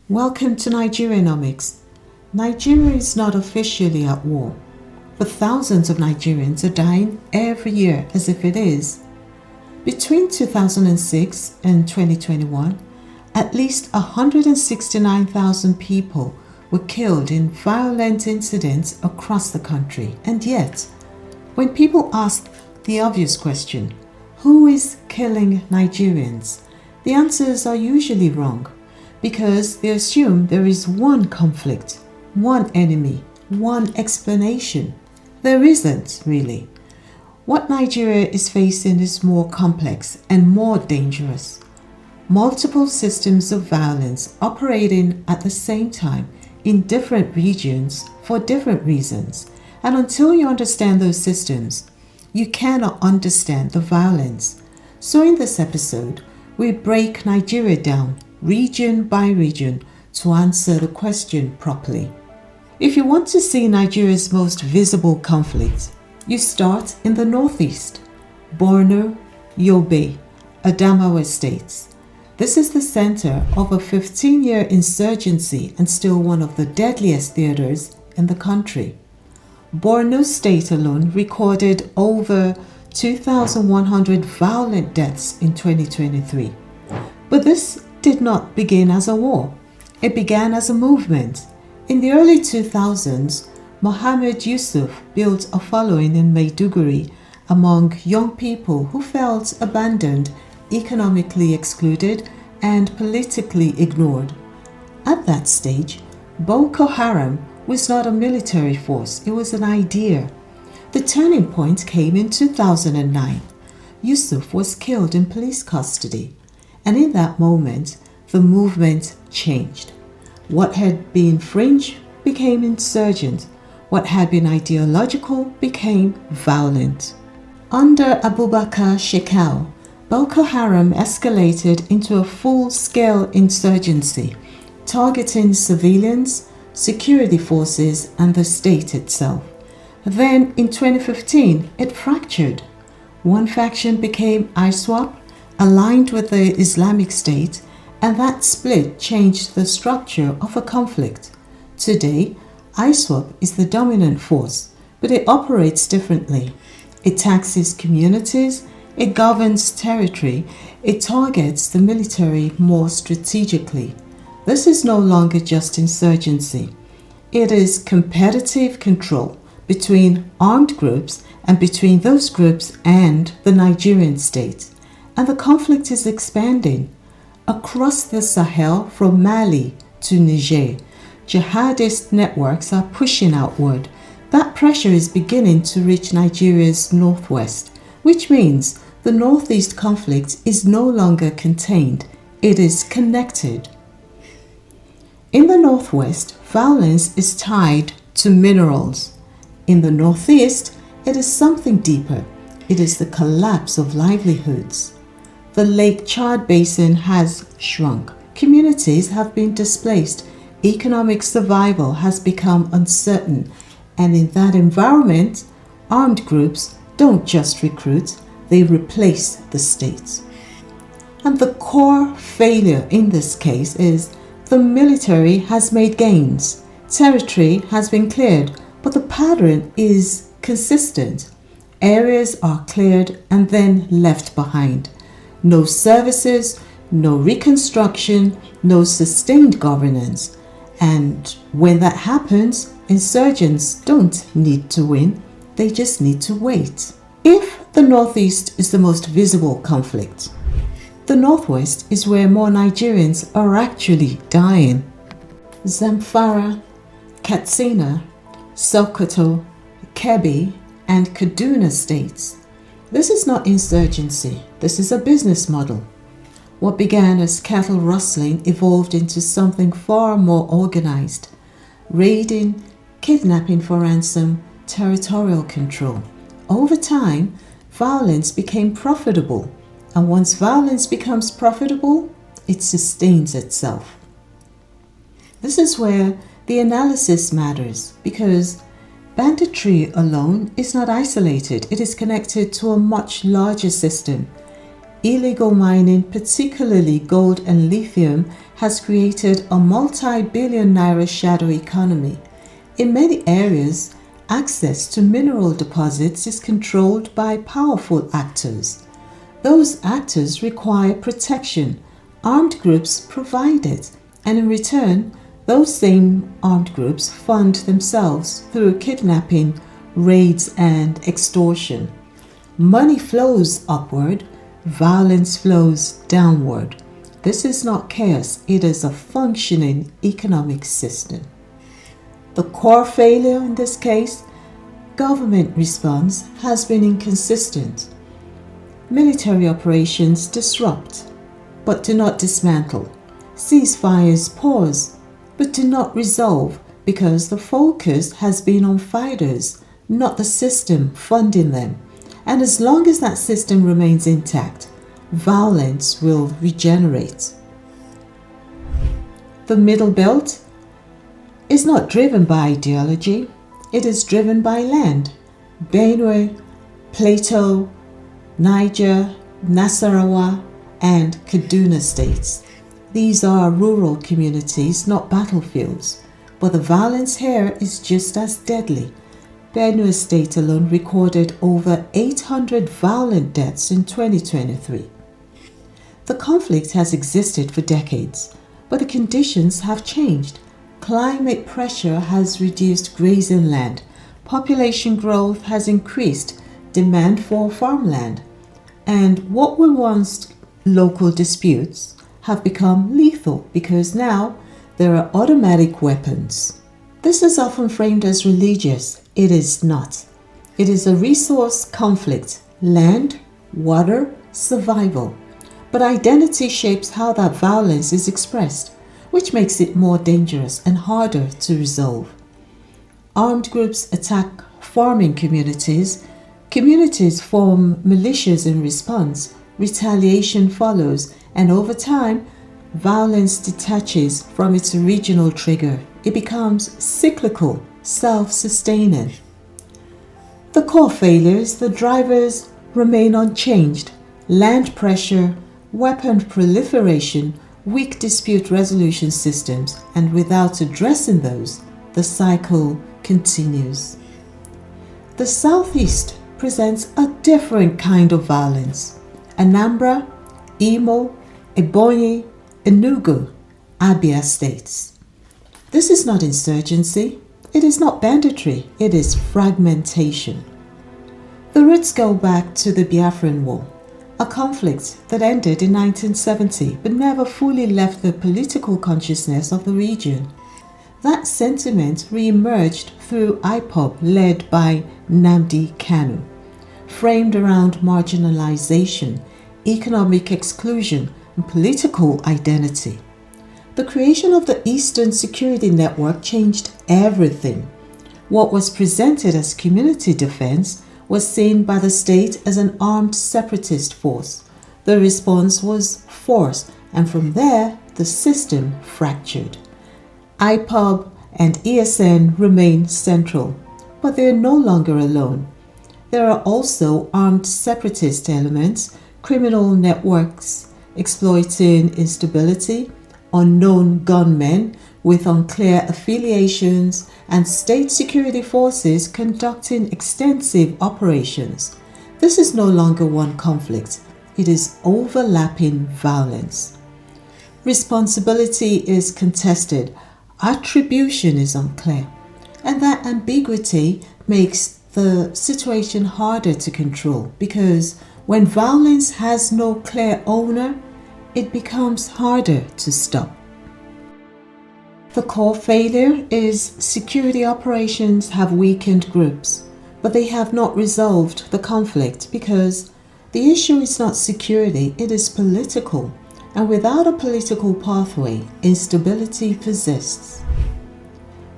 Welcome to Nigerianomics. Nigeria is not officially at war, but thousands of Nigerians are dying every year as if it is. Between 2006 and 2021, at least 169,000 people were killed in violent incidents across the country. And yet, when people ask the obvious question, who is killing Nigerians? The answers are usually wrong, because they assume there is one conflict, one enemy, one explanation. There isn't, really. What Nigeria is facing is more complex and more dangerous. Multiple systems of violence operating at the same time in different regions for different reasons. And until you understand those systems, you cannot understand the violence. So in this episode, we break Nigeria down region by region to answer the question properly. If you want to see Nigeria's most visible conflict, you start in the northeast, Borno, Yobe, Adamawa states. This is the center of a 15-year insurgency and still one of the deadliest theaters in the country. Borno state alone recorded over 2,100 violent deaths in 2023. But this did not begin as a war. It began as a movement. In the early 2000s, Mohammed Yusuf built a following in Maiduguri among young people who felt abandoned, economically excluded, and politically ignored. At that stage, Boko Haram was not a military force, it was an idea. The turning point came in 2009. Yusuf was killed in police custody. And in that moment, the movement changed. What had been fringe became insurgent. What had been ideological became violent. Under Abubakar Shekau, Boko Haram escalated into a full-scale insurgency, targeting civilians, security forces, and the state itself. Then, in 2015, it fractured. One faction became ISWAP, aligned with the Islamic State, and that split changed the structure of a conflict. Today, ISWAP is the dominant force, but it operates differently. It taxes communities, it governs territory, it targets the military more strategically. This is no longer just insurgency. It is competitive control between armed groups and between those groups and the Nigerian state. And the conflict is expanding. Across the Sahel, from Mali to Niger, jihadist networks are pushing outward. That pressure is beginning to reach Nigeria's northwest, which means the northeast conflict is no longer contained, it is connected. In the northwest, violence is tied to minerals. In the northeast, it is something deeper. It is the collapse of livelihoods. The Lake Chad Basin has shrunk. Communities have been displaced. Economic survival has become uncertain. And in that environment, armed groups don't just recruit, they replace the state. And the core failure in this case is the military has made gains. Territory has been cleared, but the pattern is consistent. Areas are cleared and then left behind. No services, no reconstruction, no sustained governance. And when that happens, insurgents don't need to win, they just need to wait. If the Northeast is the most visible conflict, the Northwest is where more Nigerians are actually dying. Zamfara, Katsina, Sokoto, Kebbi, and Kaduna states. This is not insurgency, this is a business model. What began as cattle rustling evolved into something far more organized. Raiding, kidnapping for ransom, territorial control. Over time, violence became profitable. And once violence becomes profitable, it sustains itself. This is where the analysis matters, because banditry alone is not isolated. It is connected to a much larger system. Illegal mining, particularly gold and lithium, has created a multi-billion naira shadow economy. In many areas, access to mineral deposits is controlled by powerful actors. Those actors require protection. Armed groups provide it, and in return, those same armed groups fund themselves through kidnapping, raids, and extortion. Money flows upward, violence flows downward. This is not chaos, it is a functioning economic system. The core failure in this case, government response, has been inconsistent. Military operations disrupt, but do not dismantle. Ceasefires pause, but do not resolve, because the focus has been on fighters, not the system funding them. And as long as that system remains intact, violence will regenerate. The Middle Belt is not driven by ideology, it is driven by land. Benue, Plateau, Niger, Nasarawa, and Kaduna states. These are rural communities, not battlefields, but the violence here is just as deadly. Benue State alone recorded over 800 violent deaths in 2023. The conflict has existed for decades, but the conditions have changed. Climate pressure has reduced grazing land, population growth has increased demand for farmland, and what were once local disputes have become lethal because now there are automatic weapons. This is often framed as religious. It is not. It is a resource conflict, land, water, survival. But identity shapes how that violence is expressed, which makes it more dangerous and harder to resolve. Armed groups attack farming communities. Communities form militias in response. Retaliation follows, and over time, violence detaches from its original trigger. It becomes cyclical, self-sustaining. The core failures, the drivers, remain unchanged. Land pressure, weapon proliferation, weak dispute resolution systems, and without addressing those, the cycle continues. The Southeast presents a different kind of violence. Anambra, Imo, Ebonyi, Enugu, Abia states. This is not insurgency, it is not banditry, it is fragmentation. The roots go back to the Biafran War, a conflict that ended in 1970 but never fully left the political consciousness of the region. That sentiment re-emerged through IPOB led by Nnamdi Kanu, framed around marginalization, economic exclusion, and political identity. The creation of the Eastern Security Network changed everything. What was presented as community defense was seen by the state as an armed separatist force. The response was force, and from there, the system fractured. IPOB and ESN remain central, but they are no longer alone. There are also armed separatist elements, criminal networks exploiting instability, unknown gunmen with unclear affiliations, and state security forces conducting extensive operations. This is no longer one conflict, it is overlapping violence. Responsibility is contested, attribution is unclear, and that ambiguity makes the situation harder to control because when violence has no clear owner, it becomes harder to stop. The core failure is security operations have weakened groups, but they have not resolved the conflict because the issue is not security, it is political, and without a political pathway, instability persists.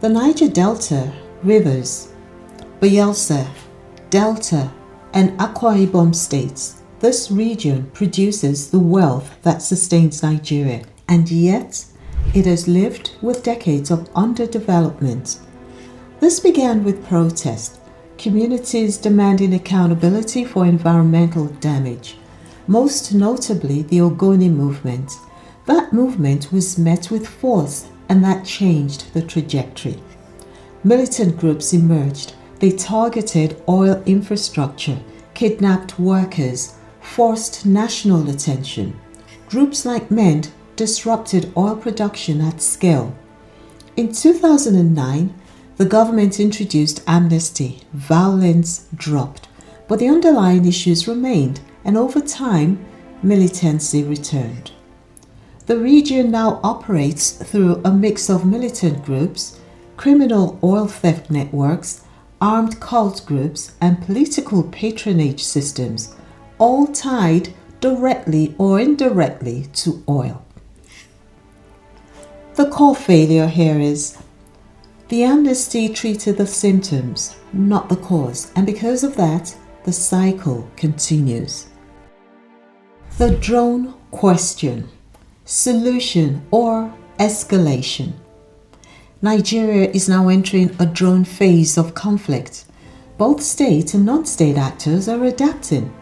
The Niger Delta, rivers, Bayelsa, Delta, and Akwa Ibom states, this region produces the wealth that sustains Nigeria, and yet it has lived with decades of underdevelopment. This began with protest, communities demanding accountability for environmental damage. most notably the Ogoni movement. That movement was met with force, and that changed the trajectory. Militant groups emerged. They targeted oil infrastructure, kidnapped workers, forced national attention. Groups like MEND disrupted oil production at scale. In 2009, the government introduced amnesty. Violence dropped, but the underlying issues remained, and over time, militancy returned. The region now operates through a mix of militant groups, criminal oil theft networks, armed cult groups, and political patronage systems, all tied directly or indirectly to oil. The core failure here is the amnesty treated the symptoms, not the cause, and because of that, the cycle continues. The drone question. Solution or escalation. Nigeria is now entering a drone phase of conflict. Both state and non-state actors are adapting.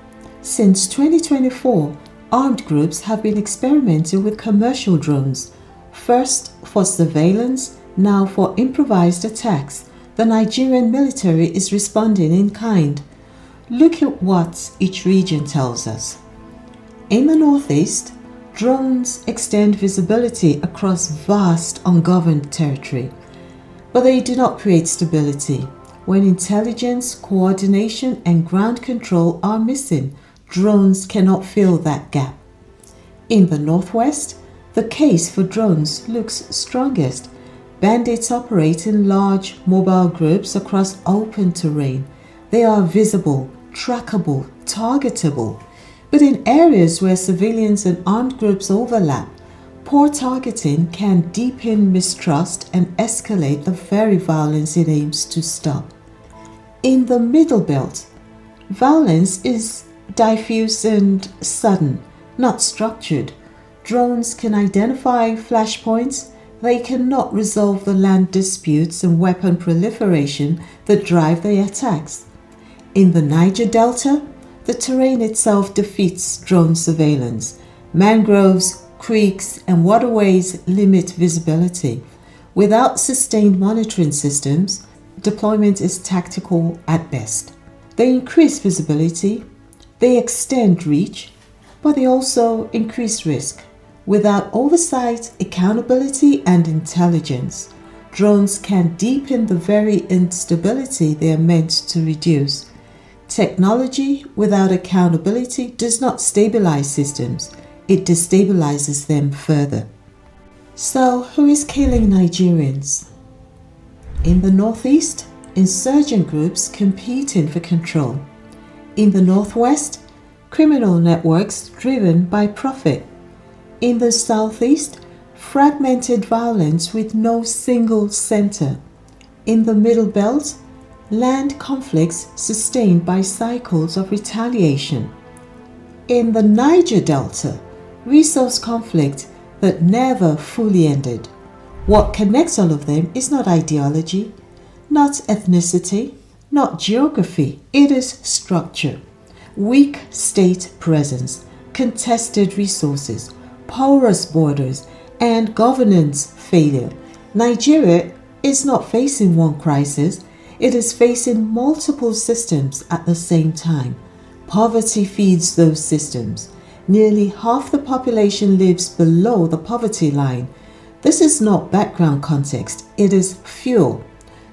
Since 2024, armed groups have been experimenting with commercial drones, first for surveillance, now for improvised attacks. The Nigerian military is responding in kind. Look at what each region tells us. In the northeast, drones extend visibility across vast ungoverned territory, but they do not create stability. When intelligence, coordination, and ground control are missing, drones cannot fill that gap. In the northwest, the case for drones looks strongest. Bandits operate in large mobile groups across open terrain. They are visible, trackable, targetable. But in areas where civilians and armed groups overlap, poor targeting can deepen mistrust and escalate the very violence it aims to stop. In the Middle Belt, violence is diffuse and sudden, not structured. Drones can identify flashpoints. They cannot resolve the land disputes and weapon proliferation that drive the attacks. In the Niger Delta, the terrain itself defeats drone surveillance. Mangroves, creeks, and waterways limit visibility. Without sustained monitoring systems, deployment is tactical at best. They increase visibility, they extend reach, but they also increase risk. Without oversight, accountability, and intelligence, drones can deepen the very instability they are meant to reduce. Technology without accountability does not stabilize systems, it destabilizes them further. So, who is killing Nigerians? In the northeast, insurgent groups competing for control. In the northwest, criminal networks driven by profit. In the southeast, fragmented violence with no single center. In the Middle Belt, land conflicts sustained by cycles of retaliation. In the Niger Delta, resource conflict that never fully ended. What connects all of them is not ideology, not ethnicity, not geography. It is structure. Weak state presence, contested resources, porous borders, and governance failure. Nigeria is not facing one crisis. It is facing multiple systems at the same time. Poverty feeds those systems. Nearly half the population lives below the poverty line. This is not background context, it is fuel.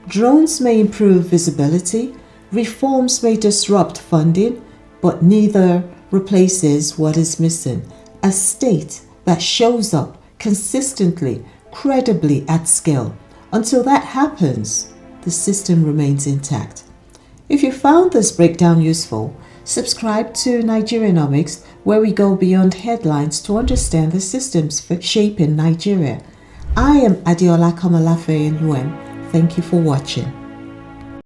Drones may improve visibility, reforms may disrupt funding, but neither replaces what is missing: a state that shows up consistently, credibly at scale. Until that happens, the system remains intact. If you found this breakdown useful, subscribe to Nigerianomics, where we go beyond headlines to understand the systems shaping Nigeria. I am Adeola Kamalafe Nluem. Thank you for watching.